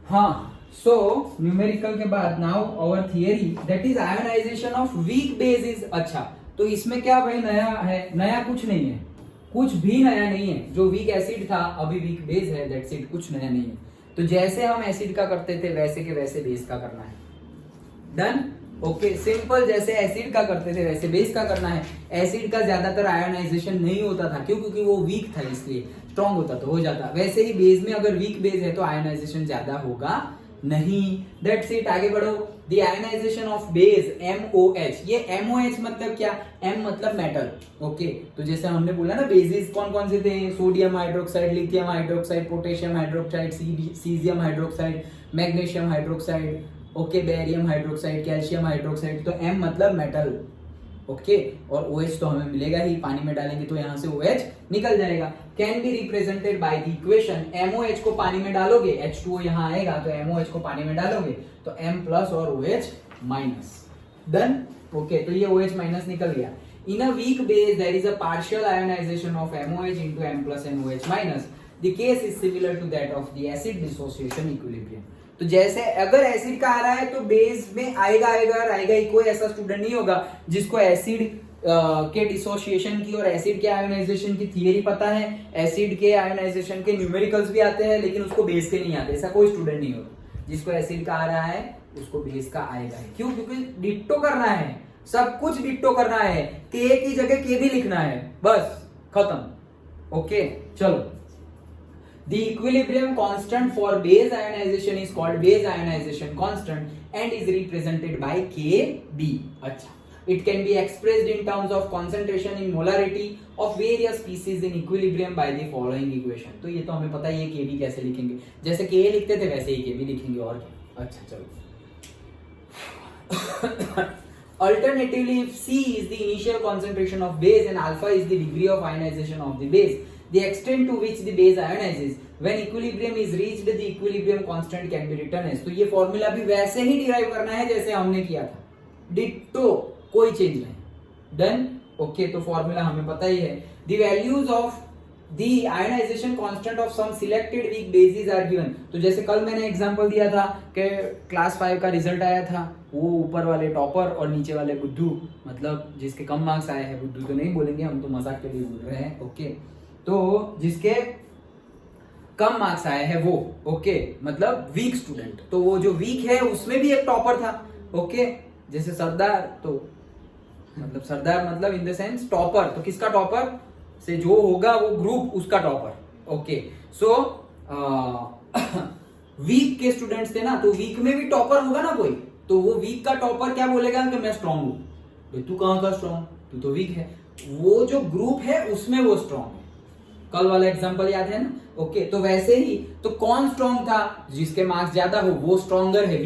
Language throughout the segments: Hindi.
हाँ, सो न्यूमेरिकल के बाद now our theory that is ionisation of weak base is. अच्छा, तो इसमें क्या भाई नया है? नया कुछ नहीं है, कुछ भी नया नहीं है। जो वीक एसिड था अभी वीक बेस है, दैट्स इट, कुछ नया नहीं है। तो जैसे हम एसिड का करते थे वैसे के वैसे बेस का करना है। Done, okay, simple. जैसे एसिड का करते थे वैसे बेस का करना है। एसिड का ज्यादातर आयोनाइजेशन नहीं होता था, क्यों? क्योंकि वो वीक था, इसलिए स्ट्रॉन्ग होता तो हो जाता। वैसे ही बेस में अगर वीक बेस है तो आयोनाइजेशन ज्यादा होगा नहीं। दैट्स इट, आगे बढ़ो। The ionisation of base MOH। ये MOH मतलब क्या? M मतलब मेटल। ओके, तो जैसे हमने बोला ना बेसिस कौन कौन से थे? Sodium hydroxide, lithium hydroxide, potassium hydroxide, caesium hydroxide, magnesium hydroxide, okay, barium hydroxide, calcium hydroxide. तो M मतलब मेटल, ओके, और OH तो हमें मिलेगा ही, पानी में डालेंगे तो यहां से OH निकल जाएगा। Can be represented by the equation. MOH को पानी में डालोगे, H2O यहां आएगा, तो MOH को पानी में डालोगे तो M प्लस और OH माइनस। डन, ओके, तो ये OH माइनस निकल गया। In a weak base there is a partial ionization of MOH into M plus and OH minus. The case is similar to that of the acid dissociation equilibrium. तो जैसे अगर एसिड का आ रहा है तो बेस में आएगा ही। कोई ऐसा स्टूडेंट नहीं होगा जिसको एसिड के डिसोसिएशन की और एसिड के आयोनाइजेशन की थियरी पता है। एसिड के आयोनाइजेशन के न्यूमेरिकल्स भी आते हैं, लेकिन उसको बेस के नहीं आते। ऐसा कोई स्टूडेंट नहीं होगा जिसको एसिड का आ रहा है उसको बेस का आएगा ही। क्यों? क्योंकि डिट्टो करना है, सब कुछ डिट्टो करना है। के की जगह के भी लिखना है, बस खत्म। ओके, चलो। The equilibrium constant for base ionization is called base ionization constant and is represented by Kb. अच्छा, it can be expressed in terms of concentration in molarity of various species in equilibrium by the following equation. तो ये तो हमें पता ही है Kb कैसे लिखेंगे, जैसे Ka लिखते थे वैसे ही Kb लिखेंगे, और क्या। अच्छा, चलो। Alternatively, if C is the initial concentration of base and alpha is the degree of ionization of the base, the extent to which the base ionizes, when equilibrium is reached, the equilibrium constant can be written as। तो ये फॉर्मूला भी वैसे ही डिराइव करना है जैसे हमने किया था, डिट्टो, कोई चेंज नहीं। डन, ओके, तो फॉर्मूला हमें पता ही है। The values of the ionization constant of some selected weak bases are given। तो जैसे कल मैंने एग्जांपल दिया था कि क्लास 5 का रिजल्ट आया था, वो ऊपर वाले टॉपर और नीचे वाले बुद्धू, मतलब जिसके कम मार्क्स आए हैं, बुद्धू तो नहीं बोलेंगे हम, तो मजाक के लिए बोल रहे हैं। ओके, तो जिसके कम मार्क्स आए हैं वो, ओके, मतलब वीक स्टूडेंट। तो वो जो वीक है उसमें भी एक टॉपर था, ओके, जैसे सरदार, तो मतलब सरदार मतलब इन द सेंस टॉपर। तो किसका टॉपर? से जो होगा वो ग्रुप, उसका टॉपर। ओके, सो वीक के स्टूडेंट्स थे ना, तो वीक में भी टॉपर होगा ना कोई, तो वो वीक का टॉपर क्या बोलेगा कि मैं स्ट्रांग हूं। तू कहां का स्ट्रांग? तू तो वीक है। वो जो ग्रुप है उसमें वो स्ट्रांग है। कल वाला एग्जांपल याद है ना? ओके, तो वैसे ही तो कौन स्ट्रांग था? जिसके मार्क्स ज्यादा हो वो स्ट्रांगर है,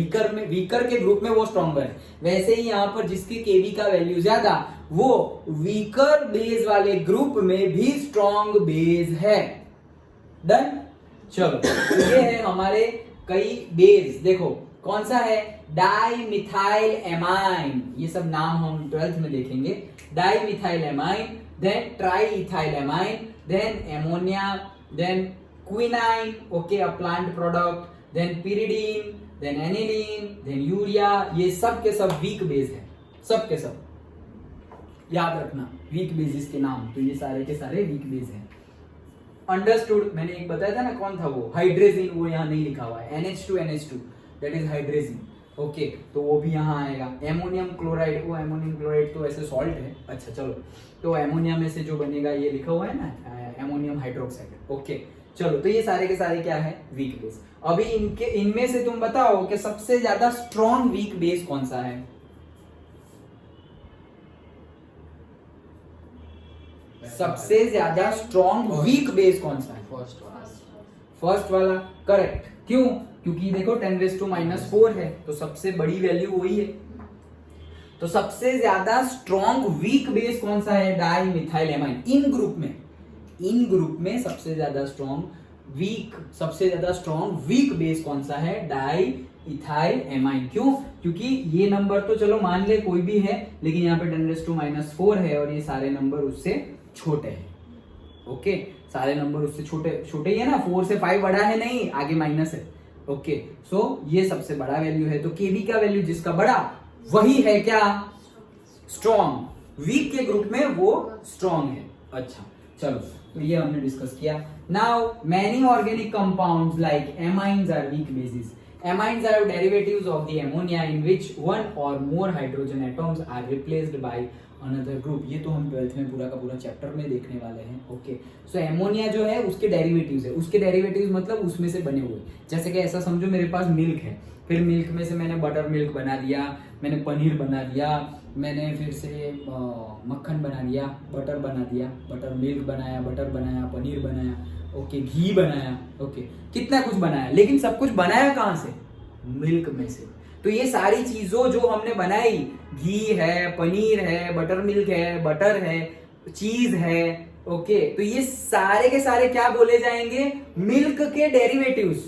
वीकर के ग्रुप में वो स्ट्रांगर है। वैसे ही यहाँ पर जिसके केवी का वैल्यू ज्यादा, वो वीकर बेस वाले ग्रुप में भी स्ट्रांग बेस है। डन, चलो। तो ये है हमारे कई बेस। देखो कौन सा है? डाइमिथाइल एमाइन, ये सब नाम हम 12th में देखेंगे। Dimethyl amine, then triethyl amine, then ammonia, then quinine, okay, a plant product, then pyridine, then aniline, then urea। ये सब के सब वीक बेस है, सब के सब याद रखना वीक बेसिस के नाम। तो ये सारे के सारे वीक बेस हैं। अंडरस्टूड? मैंने एक बताया था ना, कौन था वो? हाइड्रेजिन, वो यहाँ नहीं लिखा हुआ है। NH2 that is hydrazine. Okay, तो वो भी यहाँ आएगा। एमोनियम क्लोराइड, वो एमोनियम क्लोराइड तो ऐसे सॉल्ट है। अच्छा, चलो, तो एमोनिया में से जो बनेगा ये लिखा हुआ है ना, एमोनियम हाइड्रोक्साइड। ओके, चलो, तो ये सारे के सारे क्या है? Weak base. अभी इनमें से तुम बताओ कि सबसे ज्यादा स्ट्रॉन्ग वीक बेस कौन सा है? सबसे ज्यादा स्ट्रॉन्ग वीक बेस कौन सा है? फर्स्ट वाला, करेक्ट। क्यों? क्योंकि देखो 10⁻⁻⁴ है, तो सबसे बड़ी वैल्यू वही है। तो सबसे ज्यादा स्ट्रॉन्ग वीक बेस कौन सा है? Dimethyl amine. इन ग्रुप में सबसे ज्यादा स्ट्रॉन्ग वीक बेस कौन सा है? Diethyl amine. क्यों? क्योंकि ये नंबर तो चलो मान ले कोई भी है, लेकिन यहाँ पे 10⁻⁴ है और ये सारे नंबर उससे छोटे हैं। ओके, सारे नंबर उससे छोटे ही है ना, 4 से 5 बड़ा है नहीं, आगे माइनस है। ओके, सो ये सबसे बड़ा वैल्यू है। तो केबी का वैल्यू जिसका बड़ा वही है क्या, स्ट्रॉन्ग। वीक के ग्रुप में वो स्ट्रॉन्ग है। अच्छा चलो, तो ये हमने डिस्कस किया। Now many organic compounds like amines are weak bases. Amines are derivatives of the ammonia in which one or more hydrogen atoms are replaced by another group। ये तो हम 12th में पूरा का पूरा चैप्टर में देखने वाले हैं। ओके, सो एमोनिया जो है उसके डेरिवेटिव्स है। उसके डेरिवेटिव्स मतलब उसमें से बने हुए, जैसे कि ऐसा समझो मेरे पास मिल्क है, फिर मिल्क में से मैंने बटर मिल्क बना दिया, मैंने पनीर बना दिया, मैंने फिर से मक्खन बना दिया, बटर बना दिया, बटर मिल्क बनाया, बटर बनाया, पनीर बनाया, ओके, घी बनाया, ओके, कितना कुछ बनाया, लेकिन सब कुछ बनाया कहाँ से, मिल्क में से। तो ये सारी चीजों जो हमने बनाई, घी है, पनीर है, बटर मिल्क है, बटर है, चीज है, ओके, तो ये सारे के सारे क्या बोले जाएंगे, मिल्क के डेरिवेटिव्स।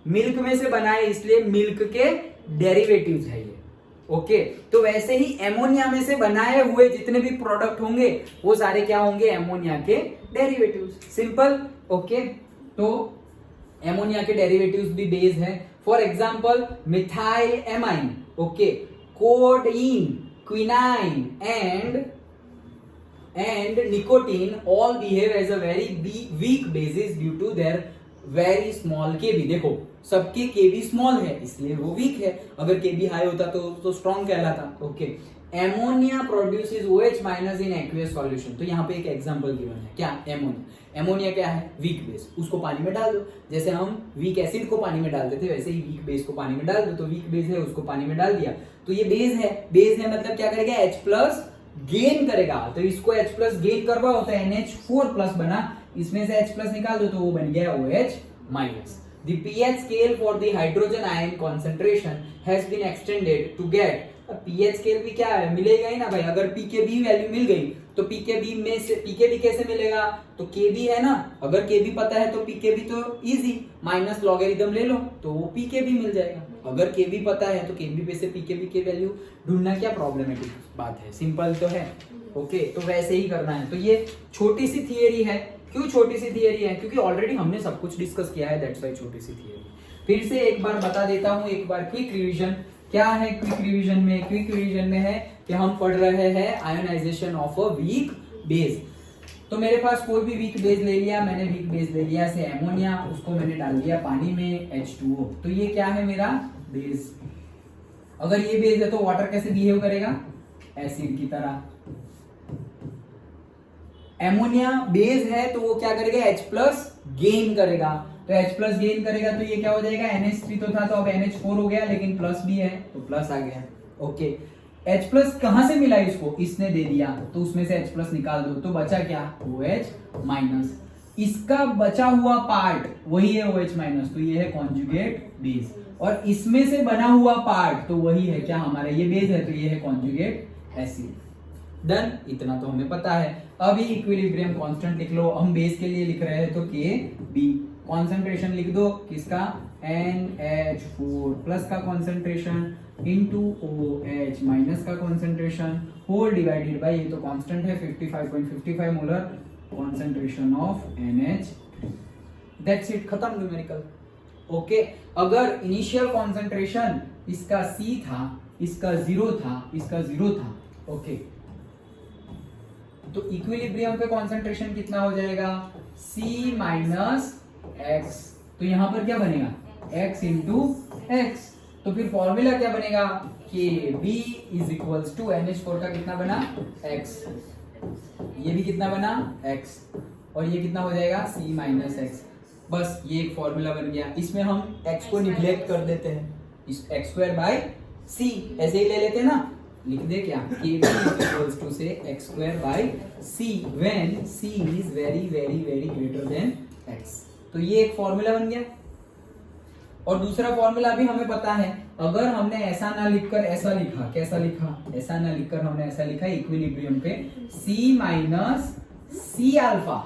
मिल्क में से बनाए इसलिए मिल्क के डेरिवेटिव्स है ये। ओके, तो वैसे ही एमोनिया में से बनाए हुए जितने भी प्रोडक्ट होंगे वो सारे क्या होंगे, एमोनिया के डेरिवेटिव्स। सिंपल। ओके, तो एमोनिया के डेरिवेटिव्स भी बेस है। For example methyl amine, okay, codeine, quinine and nicotine all behave as a very weak basis due to their very small kb। देखो सबके kb स्मॉल है इसलिए वो वीक है, अगर kb हाई होता तो स्ट्रॉन्ग कहलाता। Okay, ammonia produces OH minus in aqueous solution. तो यहाँ पे एक एग्जांपल गिवन है, क्या, एमोनिया। एमोनिया क्या है, वीक बेस, उसको पानी में डाल दो। जैसे हम वीक एसिड को पानी में डालते थे वैसे ही वीक बेस को पानी में डाल दो। तो वीक बेस है उसको पानी में डाल दिया, तो ये बेस है। बेस है मतलब क्या करेगा, H+ गेन करेगा। तो इसको H+ गेन करवाओ तो NH4+ बना, इसमें से H+ निकाल दो तो वो बन गया OH-। The pH scale for the hydrogen ion concentration has been extended to get। अब pH स्केल भी क्या है, मिलेगा ही ना भाई। अगर pKb वैल्यू मिल गई तो pKb में से pKb कैसे मिलेगा, तो kb है ना, अगर kb पता है तो pKb तो इजी, माइनस लॉगरिथम ले लो तो वो pKb मिल जाएगा। अगर kb पता है तो kb पे से pKb की वैल्यू ढूंढना क्या प्रॉब्लमेटिक बात है, सिंपल तो है। ओके, तो वैसे ही करना है। तो ये छोटी सी थियरी है। क्यों छोटी सी थियरी है, क्योंकि ऑलरेडी हमने सब कुछ डिस्कस किया है, दैट्स व्हाई छोटी सी थियरी। फिर से एक बार बता देता हूं, एक बार क्विक रिवीजन। क्या है क्विक रिवीजन में, क्विक रिवीजन में है कि हम पढ़ रहे हैं ionisation of a weak base. तो मेरे पास कोई भी वीक बेस ले लिया, मैंने वीक बेस ले लिया से एमोनिया, उसको मैंने डाल दिया पानी में H2O। तो ये क्या है मेरा बेस। अगर ये बेस है तो वाटर कैसे बिहेव करेगा, एसिड की तरह। एमोनिया बेस है तो वो क्या करेगा, H+ गेन करेगा। तो H+ गेन करेगा तो ये क्या हो जाएगा, NH3 तो था तो अब NH4 हो गया, लेकिन प्लस भी है तो प्लस आ गया। ओके, H+ कहां से मिला इसको, इसने दे दिया, तो उसमें से H+ निकाल दो तो बचा क्या, OH-। इसका बचा हुआ पार्ट वही है OH-, तो ये है कॉन्जुगेट बेस। और इसमें से बना हुआ पार्ट तो वही है क्या, हमारा ये बेस है तो ये है कॉन्जुगेट एसिड। डन, इतना तो हमें पता है। अभी इक्विलिब्रियम कांस्टेंट लिख लो। हम बेस के लिए लिख रहे हैं तो Kb। कॉन्सेंट्रेशन लिख दो किसका, NH4+ का कॉन्सेंट्रेशन इंटू OH- का कॉन्सेंट्रेशन होल डिवाइडेड बाय, ये तो कांस्टेंट है, 55.55 molar concentration of NH। That's it, खत्म न्यूमेरिकल। ओके, अगर इनिशियल कॉन्सेंट्रेशन इसका C था, इसका 0 था, इसका 0 था, ओके, तो इक्विलिब्रियम पे कॉन्सेंट्रेशन कितना हो जाएगा, C - X। तो यहां पर क्या बनेगा, X × X। तो फिर फॉर्मूला क्या बनेगा, Kb = NH4 का कितना बना, X, ये भी कितना बना, X, और ये कितना हो जाएगा, C - X। बस ये एक फॉर्मूला बन गया। इसमें हम X को निग्लेक्ट कर देते हैं, इस X²/C ऐसे ही ले लेते हैं ना, लिख दे क्या, Kb = से X²/C when C is very very very greater than X। तो ये एक फॉर्मूला बन गया। और दूसरा फॉर्मूला भी हमें पता है, अगर हमने ऐसा ना लिखकर ऐसा लिखा, कैसा लिखा, ऐसा ना लिखकर हमने ऐसा लिखा इक्विलिब्रियम पे C - C♯,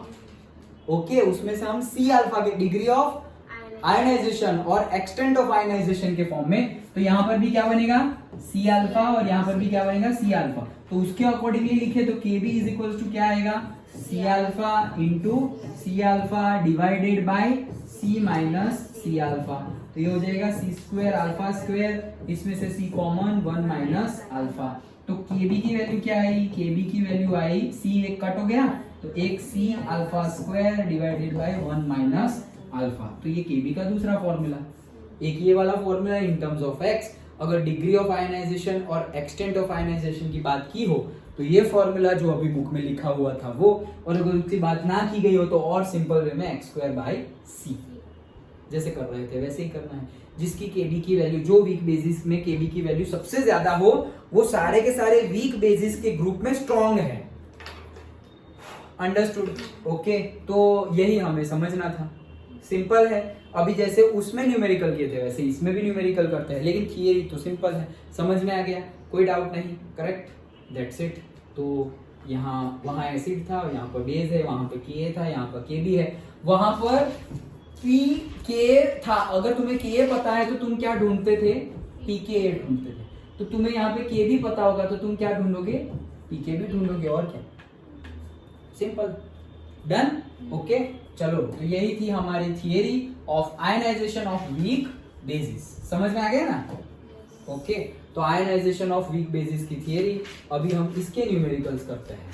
ओके, उसमें से हम C♯ के डिग्री ऑफ आयनाइजेशन और एक्सटेंट ऑफ आयनाइजेशन के फॉर्म में, तो यहां पर भी क्या बनेगा, C♯, और यहां पर भी क्या बनेगा, C♯। तो उसके अकॉर्डिंगली लिखे तो Kb = क्या आएगा, C♯ × C♯ divided by C - C♯। तो तो ये हो जाएगा सी स्क्वायर अल्फा स्क्वायर, इसमें से सी कॉमन 1 माइनस अल्फा। तो केबी की वैल्यू क्या आई, केबी की वैल्यू आई, सी एक कट हो गया तो एक C alpha square divided by 1 minus alpha. तो ये केबी का दूसरा फॉर्मूला। एक ये वाला formula in terms of x. अगर डिग्री ऑफ आयनाइजेशन और एक्सटेंट ऑफ आयनाइजेशन की बात की हो तो ये फॉर्मूला जो अभी बुक में लिखा हुआ था वो, और अगर उसकी बात ना की गई हो तो और सिंपल वे में एक्स स्क्वायर बाय सी, जैसे कर रहे थे वैसे ही करना है। जिसकी केबी की वैल्यू, जो वीक बेसिस में केबी की वैल्यू सबसे ज्यादा हो, वो सारे के सारे वीक बेसिस के ग्रुप में स्ट्रॉन्ग है। अंडरस्टूड? ओके, तो यही हमें समझना था, सिंपल है। अभी जैसे उसमें न्यूमेरिकल किए थे वैसे इसमें भी न्यूमेरिकल करते हैं, लेकिन थियरी तो सिंपल है। समझ में आ गया? कोई डाउट नहीं? Correct, that's it. तो यहाँ वहां एसिड था, यहाँ पर बेस है, वहां पर के था, यहाँ पर के भी है, वहां पर पी के था। अगर तुम्हें के पता है तो तुम क्या ढूंढते थे, पी के ढूंढते थे। तो तुम्हें यहाँ पे के भी पता होगा तो तुम क्या ढूंढोगे, पी के भी ढूंढोगे, और क्या, सिंपल। डन? ओके, चलो, तो यही थी हमारी theory of ionisation of weak bases. समझ में आ गया ना? ओके, तो आयनाइजेशन ऑफ वीक बेसिस की थियरी। अभी हम इसके न्यूमेरिकल्स करते हैं।